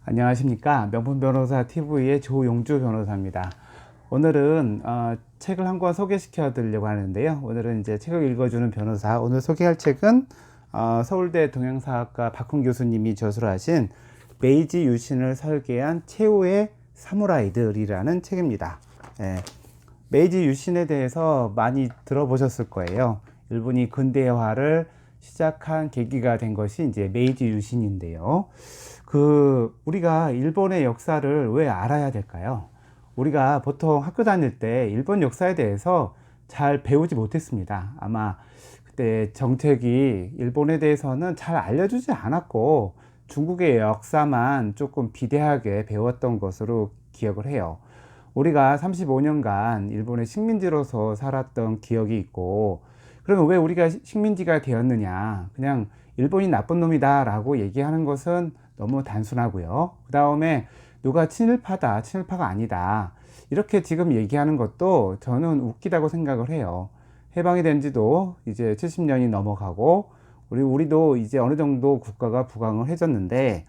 안녕하십니까. 명품변호사 TV의 조용주 변호사입니다. 오늘은 책을 한 권 소개시켜 드리려고 하는데요. 오늘은 이제 책을 읽어주는 변호사. 오늘 소개할 책은 서울대 동양사학과 박훈 교수님이 저술하신 메이지 유신을 설계한 최후의 사무라이들이라는 책입니다. 예, 메이지 유신에 대해서 많이 들어보셨을 거예요. 일본이 근대화를 시작한 계기가 된 것이 이제 메이지 유신인데요. 우리가 일본의 역사를 왜 알아야 될까요? 우리가 보통 학교 다닐 때 일본 역사에 대해서 잘 배우지 못했습니다. 아마 그때 정책이 일본에 대해서는 잘 알려주지 않았고 중국의 역사만 조금 비대하게 배웠던 것으로 기억을 해요. 우리가 35년간 일본의 식민지로서 살았던 기억이 있고, 그러면 왜 우리가 식민지가 되었느냐? 그냥 일본이 나쁜 놈이다 라고 얘기하는 것은 너무 단순하고요. 그 다음에 누가 친일파다, 친일파가 아니다, 이렇게 지금 얘기하는 것도 저는 웃기다고 생각을 해요. 해방이 된 지도 이제 70년이 넘어가고 우리도 이제 어느 정도 국가가 부강을 해졌는데,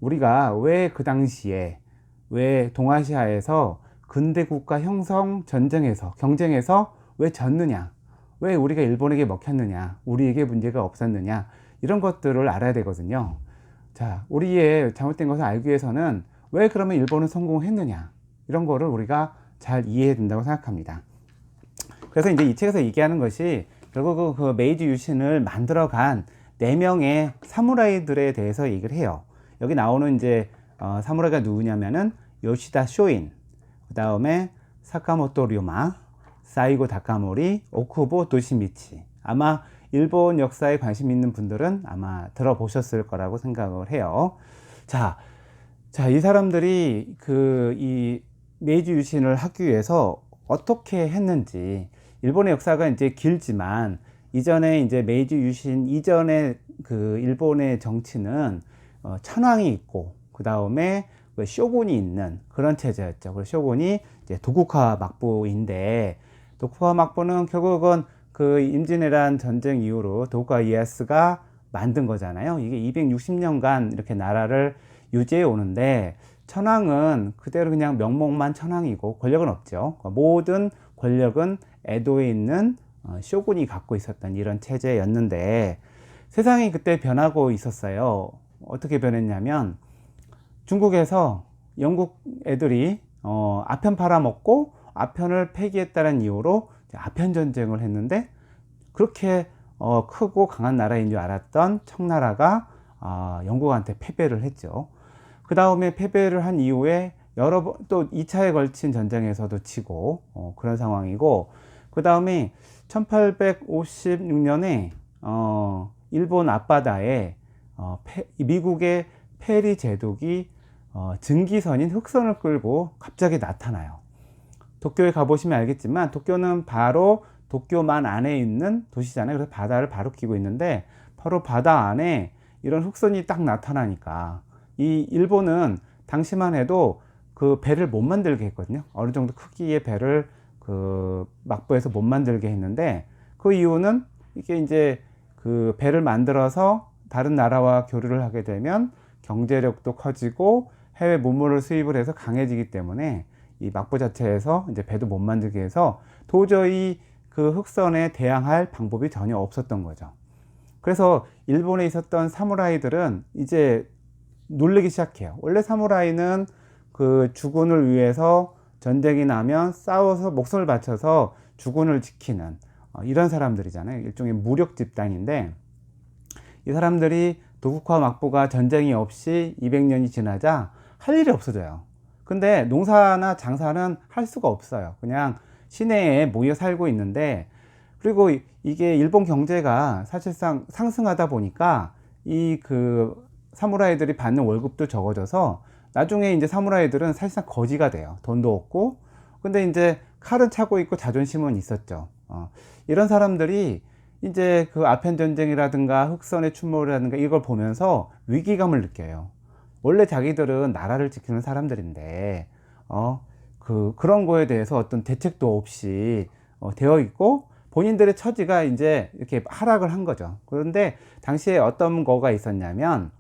우리가 왜 그 당시에 왜 동아시아에서 근대 국가 형성 전쟁에서 경쟁에서 왜 졌느냐, 왜 우리가 일본에게 먹혔느냐, 우리에게 문제가 없었느냐, 이런 것들을 알아야 되거든요. 자, 우리의 잘못된 것을 알기 위해서는 왜 그러면 일본은 성공했느냐, 이런 거를 우리가 잘 이해해야 된다고 생각합니다. 그래서 이제 이 책에서 얘기하는 것이 결국 그 메이지 유신을 만들어간 4명의 사무라이들에 대해서 얘기를 해요. 여기 나오는 이제 사무라이가 누구냐면은 요시다 쇼인, 그 다음에 사카모토 류마, 사이고 다카모리, 오쿠보 도시미치. 아마 일본 역사에 관심 있는 분들은 아마 들어보셨을 거라고 생각을 해요. 자, 이 사람들이 이 메이지 유신을 하기 위해서 어떻게 했는지, 일본의 역사가 이제 길지만 이전에 이제 메이지 유신 이전에 그 일본의 정치는 천황이 있고 그 다음에 쇼군이 있는 그런 체제였죠. 그래서 쇼군이 이제 도쿠가와 막부인데, 도쿠가와 막부는 결국은 그 임진왜란 전쟁 이후로 도쿠가와 이에야스가 만든 거잖아요. 이게 260년간 이렇게 나라를 유지해 오는데, 천황은 그대로 그냥 명목만 천황이고 권력은 없죠. 모든 권력은 에도에 있는 쇼군이 갖고 있었던 이런 체제였는데, 세상이 그때 변하고 있었어요. 어떻게 변했냐면, 중국에서 영국 애들이 아편 팔아먹고 아편을 폐기했다는 이유로 아편 전쟁을 했는데, 그렇게 크고 강한 나라인 줄 알았던 청나라가 영국한테 패배를 했죠. 그 다음에 패배를 한 이후에 여러 번 또 2차에 걸친 전쟁에서도 지고 그런 상황이고, 그 다음에 1856년에 일본 앞바다에 미국의 페리 제독이 증기선인 흑선을 끌고 갑자기 나타나요. 도쿄에 가보시면 알겠지만 도쿄는 바로 도쿄만 안에 있는 도시잖아요. 그래서 바다를 바로 끼고 있는데, 바로 바다 안에 이런 흑선이 딱 나타나니까 이 일본은 당시만 해도 그 배를 못 만들게 했거든요. 어느 정도 크기의 배를 그 막부에서 못 만들게 했는데, 그 이유는 이게 이제 그 배를 만들어서 다른 나라와 교류를 하게 되면 경제력도 커지고 해외 문물을 수입을 해서 강해지기 때문에 이 막부 자체에서 이제 배도 못 만들게 해서 도저히 그 흑선에 대항할 방법이 전혀 없었던 거죠. 그래서 일본에 있었던 사무라이들은 이제 놀래기 시작해요. 원래 사무라이는 그 주군을 위해서 전쟁이 나면 싸워서 목숨을 바쳐서 주군을 지키는 이런 사람들이잖아요. 일종의 무력 집단인데, 이 사람들이 도쿠가와 막부가 전쟁이 없이 200년이 지나자 할 일이 없어져요. 근데 농사나 장사는 할 수가 없어요. 그냥 시내에 모여 살고 있는데, 그리고 이게 일본 경제가 사실상 상승하다 보니까 이 사무라이들이 받는 월급도 적어져서 나중에 이제 사무라이들은 사실상 거지가 돼요. 돈도 없고. 근데 이제 칼은 차고 있고 자존심은 있었죠. 이런 사람들이 이제 그 아편 전쟁이라든가 흑선의 출몰이라든가 이걸 보면서 위기감을 느껴요. 원래 자기들은 나라를 지키는 사람들인데 그런 거에 대해서 어떤 대책도 없이 되어 있고, 본인들의 처지가 이제 이렇게 하락을 한 거죠. 그런데 당시에 어떤 거가 있었냐면,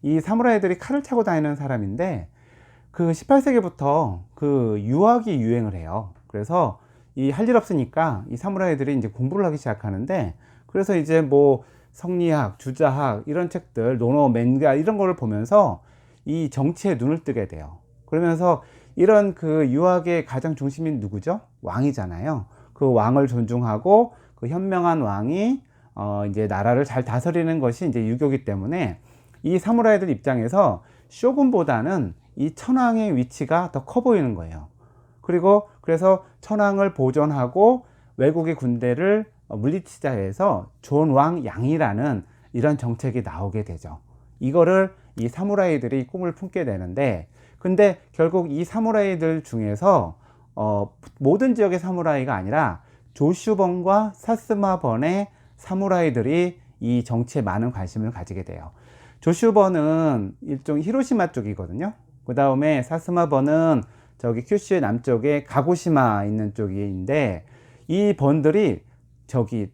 이 사무라이들이 칼을 차고 다니는 사람인데 그 18세기부터 그 유학이 유행을 해요. 그래서 이 할 일 없으니까 이 사무라이들이 이제 공부를 하기 시작하는데, 그래서 이제 뭐 성리학, 주자학 이런 책들, 노노, 맹가 이런 거를 보면서 이 정치에 눈을 뜨게 돼요. 그러면서 이런 그 유학의 가장 중심인 누구죠? 왕이잖아요. 그 왕을 존중하고 그 현명한 왕이 이제 나라를 잘 다스리는 것이 이제 유교이기 때문에 이 사무라이들 입장에서 쇼군보다는 이 천황의 위치가 더 커 보이는 거예요. 그리고 그래서 천황을 보존하고 외국의 군대를 물리치자 해서 존왕 양이라는 이런 정책이 나오게 되죠. 이거를 이 사무라이들이 꿈을 품게 되는데, 근데 결국 이 사무라이들 중에서 모든 지역의 사무라이가 아니라 조슈번과 사스마번의 사무라이들이 이 정치에 많은 관심을 가지게 돼요. 조슈번은 일종 히로시마 쪽이거든요. 그 다음에 사스마번은 저기 큐슈의 남쪽에 가고시마 있는 쪽인데, 이 번들이 저기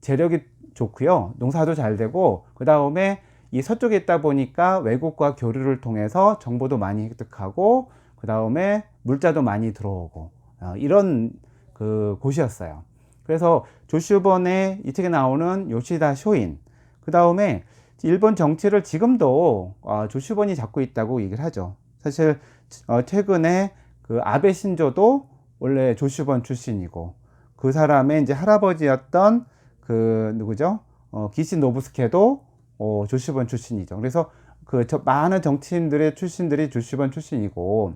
재력이 좋고요, 농사도 잘 되고, 그 다음에 이 서쪽에 있다 보니까 외국과 교류를 통해서 정보도 많이 획득하고, 그 다음에 물자도 많이 들어오고, 이런 그 곳이었어요. 그래서 조슈번의 이 책에 나오는 요시다 쇼인, 그 다음에 일본 정치를 지금도 조슈번이 잡고 있다고 얘기를 하죠. 사실 최근에 그 아베 신조도 원래 조슈번 출신이고, 그 사람의 이제 할아버지였던 그 누구죠? 기시 노부스케도 조슈번 출신이죠. 그래서 그 많은 정치인들의 출신들이 조슈번 출신이고,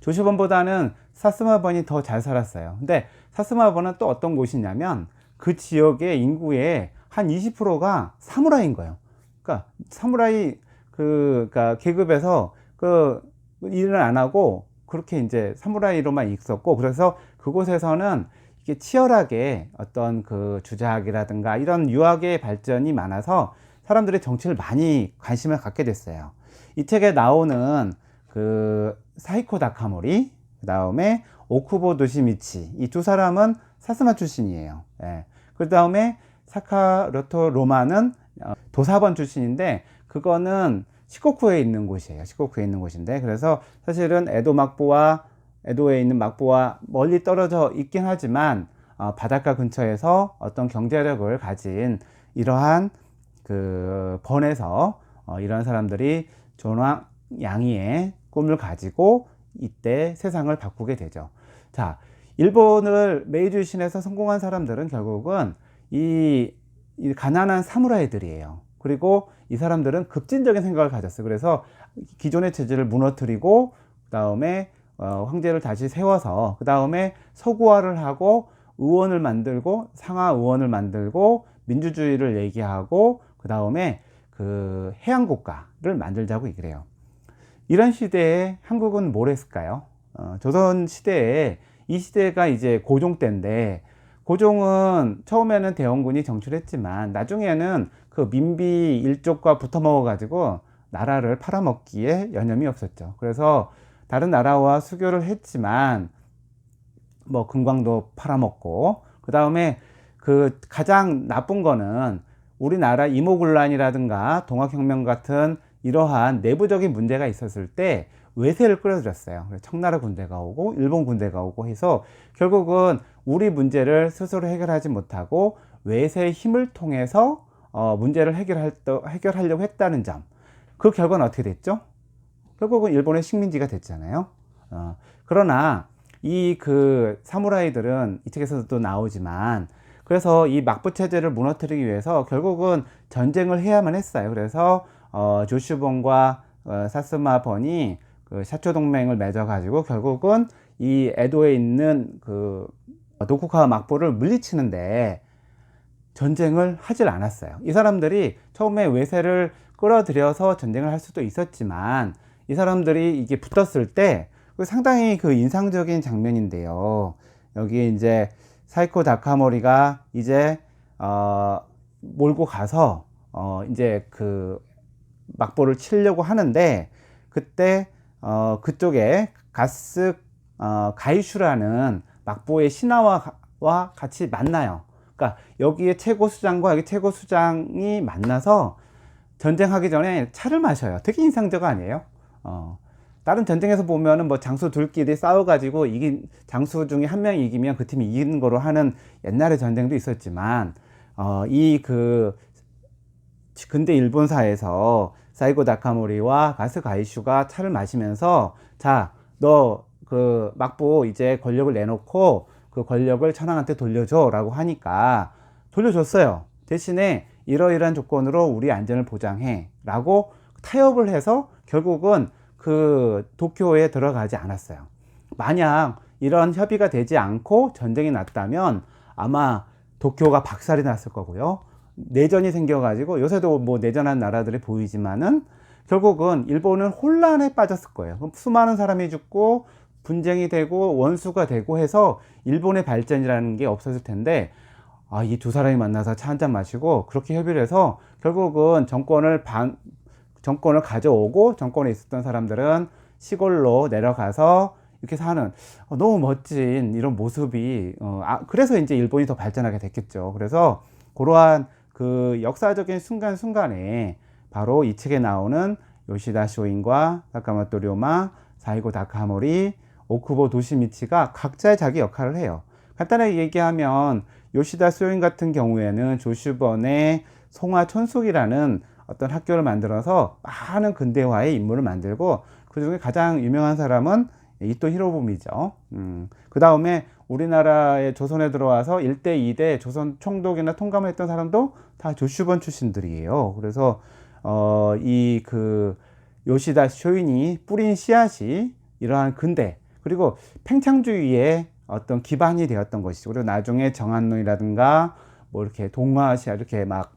조슈번보다는 사스마번이 더 잘 살았어요. 근데 사스마번은 또 어떤 곳이냐면 그 지역의 인구의 한 20%가 사무라이인 거예요. 그러니까 사무라이 그러니까 계급에서 그 일을 안 하고 그렇게 이제 사무라이로만 있었고, 그래서 그곳에서는 이게 치열하게 어떤 그 주자학이라든가 이런 유학의 발전이 많아서 사람들이 정치를 많이 관심을 갖게 됐어요. 이 책에 나오는 그 사이코 다카모리, 그 다음에 오쿠보 도시미치, 이 두 사람은 사스마 출신이에요. 예. 그 다음에 사카로토 로마는 도사번 출신인데, 그거는 시코쿠에 있는 곳이에요. 시코쿠에 있는 곳인데, 그래서 사실은 에도에 있는 막부와 멀리 떨어져 있긴 하지만 바닷가 근처에서 어떤 경제력을 가진 이러한 그 번에서 이런 사람들이 존왕 양이의 꿈을 가지고 이때 세상을 바꾸게 되죠. 자, 일본을 메이주신에서 성공한 사람들은 결국은 이 가난한 사무라이들이에요. 그리고 이 사람들은 급진적인 생각을 가졌어요. 그래서 기존의 체제를 무너뜨리고, 그 다음에 황제를 다시 세워서, 그 다음에 서구화를 하고 의원을 만들고 상하 의원을 만들고 민주주의를 얘기하고, 그 다음에 그 해양국가를 만들자고 얘기를 해요. 이런 시대에 한국은 뭘 했을까요? 조선 시대에, 이 시대가 이제 고종 때인데, 고종은 처음에는 대원군이 정출했지만 나중에는 그 민비 일족과 붙어먹어 가지고 나라를 팔아먹기에 여념이 없었죠. 그래서 다른 나라와 수교를 했지만 뭐 금광도 팔아먹고, 그 다음에 그 가장 나쁜 거는 우리나라 이모군란이라든가 동학혁명 같은 이러한 내부적인 문제가 있었을 때 외세를 끌어들였어요. 청나라 군대가 오고 일본 군대가 오고 해서 결국은 우리 문제를 스스로 해결하지 못하고 외세의 힘을 통해서 문제를 해결하려고 했다는 점, 그 결과는 어떻게 됐죠? 결국은 일본의 식민지가 됐잖아요. 그러나 이 그 사무라이들은 이 책에서도 나오지만, 그래서 이 막부 체제를 무너뜨리기 위해서 결국은 전쟁을 해야만 했어요. 그래서 조슈번과 사스마번이 그 샤초 동맹을 맺어 가지고 결국은 이 에도에 있는 그 도쿠가와 막부를 물리치는데 전쟁을 하질 않았어요. 이 사람들이 처음에 외세를 끌어들여서 전쟁을 할 수도 있었지만, 이 사람들이 이게 붙었을 때 상당히 그 인상적인 장면인데요. 여기 이제 사이코 다카모리가 이제 몰고 가서 이제 그 막보를 치려고 하는데, 그때 그쪽에 가이슈라는 막보의 신하와 같이 만나요. 그러니까 여기에 최고 수장과 여기 최고 수장이 만나서 전쟁하기 전에 차를 마셔요. 되게 인상적 아니에요? 다른 전쟁에서 보면은 뭐 장수 둘끼리 싸워가지고 이긴 장수 중에 한 명이 이기면 그 팀이 이기는 거로 하는 옛날의 전쟁도 있었지만, 이 그 근대 일본사에서 사이고 다카모리와 가스 가이슈가 차를 마시면서, 자, 너 그 막부 이제 권력을 내놓고 그 권력을 천황한테 돌려줘 라고 하니까 돌려줬어요. 대신에 이러이러한 조건으로 우리 안전을 보장해 라고 타협을 해서 결국은 그 도쿄에 들어가지 않았어요. 만약 이런 협의가 되지 않고 전쟁이 났다면 아마 도쿄가 박살이 났을 거고요. 내전이 생겨가지고, 요새도 뭐 내전한 나라들이 보이지만은 결국은 일본은 혼란에 빠졌을 거예요. 수많은 사람이 죽고 분쟁이 되고 원수가 되고 해서 일본의 발전이라는 게 없었을 텐데, 이 두 사람이 만나서 차 한잔 마시고 그렇게 협의를 해서 결국은 정권을 가져오고, 정권에 있었던 사람들은 시골로 내려가서 이렇게 사는, 너무 멋진 이런 모습이, 그래서 이제 일본이 더 발전하게 됐겠죠. 그래서 그러한 그 역사적인 순간순간에 바로 이 책에 나오는 요시다 쇼인과 사카모토 료마, 사이고 다카모리, 오쿠보 도시미치가 각자의 자기 역할을 해요. 간단하게 얘기하면 요시다 쇼인 같은 경우에는 조슈번의 송화천숙이라는 어떤 학교를 만들어서 많은 근대화의 인물을 만들고, 그 중에 가장 유명한 사람은 이토 히로부미죠. 그 다음에 우리나라의 조선에 들어와서 1대, 2대 조선 총독이나 통감을 했던 사람도 다 조슈번 출신들이에요. 그래서 이 그 요시다 쇼인이 뿌린 씨앗이 이러한 근대, 그리고 팽창주의의 어떤 기반이 되었던 것이죠. 그리고 나중에 정안론이라든가 뭐 이렇게 동아시아, 이렇게 막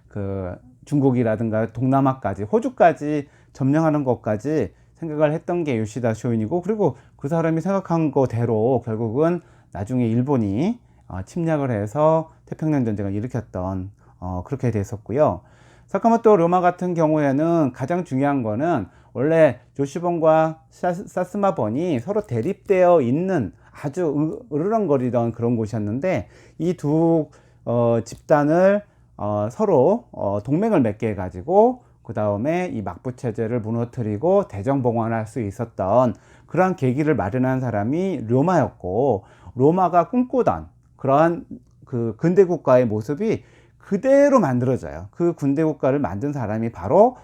그 중국이라든가 동남아까지, 호주까지 점령하는 것까지 생각을 했던 게 요시다 쇼인이고, 그리고 그 사람이 생각한 거대로 결국은 나중에 일본이 침략을 해서 태평양 전쟁을 일으켰던, 그렇게 됐었고요. 사카모토 료마 같은 경우에는 가장 중요한 거는, 원래 조슈번과 사스마번이 서로 대립되어 있는 아주 으르렁거리던 그런 곳이었는데, 이 두 집단을 서로 동맹을 맺게 해가지고 그 다음에 이 막부 체제를 무너뜨리고 대정봉환할 수 있었던 그러한 계기를 마련한 사람이 료마였고, 로마가 꿈꾸던 그러한 그 근대 국가의 모습이 그대로 만들어져요. 그 군대 국가를 만든 사람이 바로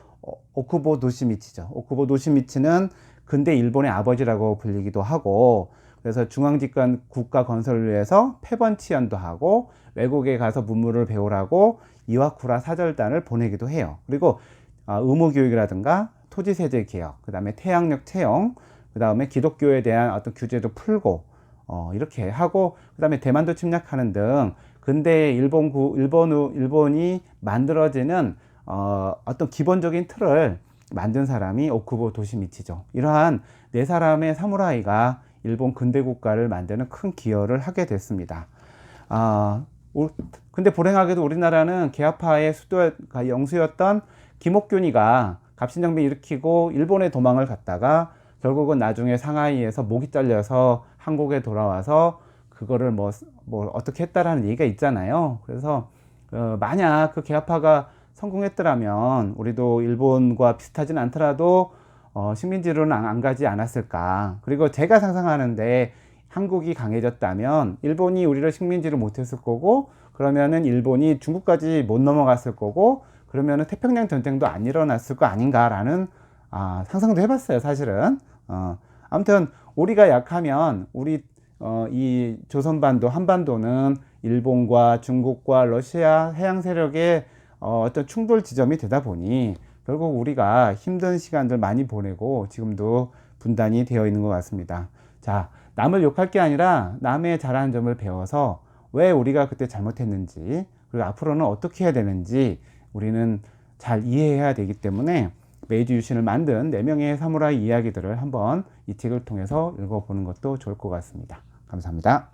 오쿠보 도시미치죠. 오쿠보 도시미치는 근대 일본의 아버지라고 불리기도 하고, 그래서 중앙집권 국가 건설을 위해서 패번치연도 하고, 외국에 가서 문물을 배우라고 이와쿠라 사절단을 보내기도 해요. 그리고 의무교육이라든가 토지세제 개혁, 그 다음에 태양력 채용, 그 다음에 기독교에 대한 어떤 규제도 풀고, 이렇게 하고, 그 다음에 대만도 침략하는 등 근대 일본이 만들어지는 어떤 기본적인 틀을 만든 사람이 오쿠보 도시미치죠. 이러한 네 사람의 사무라이가 일본 근대 국가를 만드는 큰 기여를 하게 됐습니다. 근데 불행하게도 우리나라는 계합파의 영수였던 김옥균이가 갑신정변 일으키고 일본에 도망을 갔다가 결국은 나중에 상하이에서 목이 잘려서 한국에 돌아와서 그거를 뭐 어떻게 했다라는 얘기가 있잖아요. 그래서 만약 그 계합파가 성공했더라면 우리도 일본과 비슷하진 않더라도 식민지로는 안 가지 않았을까. 그리고 제가 상상하는데, 한국이 강해졌다면 일본이 우리를 식민지로 못했을 거고, 그러면은 일본이 중국까지 못 넘어갔을 거고, 그러면은 태평양 전쟁도 안 일어났을 거 아닌가라는 상상도 해봤어요, 사실은. 아무튼 우리가 약하면 이 조선반도, 한반도는 일본과 중국과 러시아 해양 세력의 어떤 충돌 지점이 되다 보니 결국 우리가 힘든 시간들 많이 보내고 지금도 분단이 되어 있는 것 같습니다. 자, 남을 욕할 게 아니라 남의 잘하는 점을 배워서 왜 우리가 그때 잘못했는지, 그리고 앞으로는 어떻게 해야 되는지 우리는 잘 이해해야 되기 때문에 메이지 유신을 만든 4명의 사무라이 이야기들을 한번 이 책을 통해서 읽어보는 것도 좋을 것 같습니다. 감사합니다.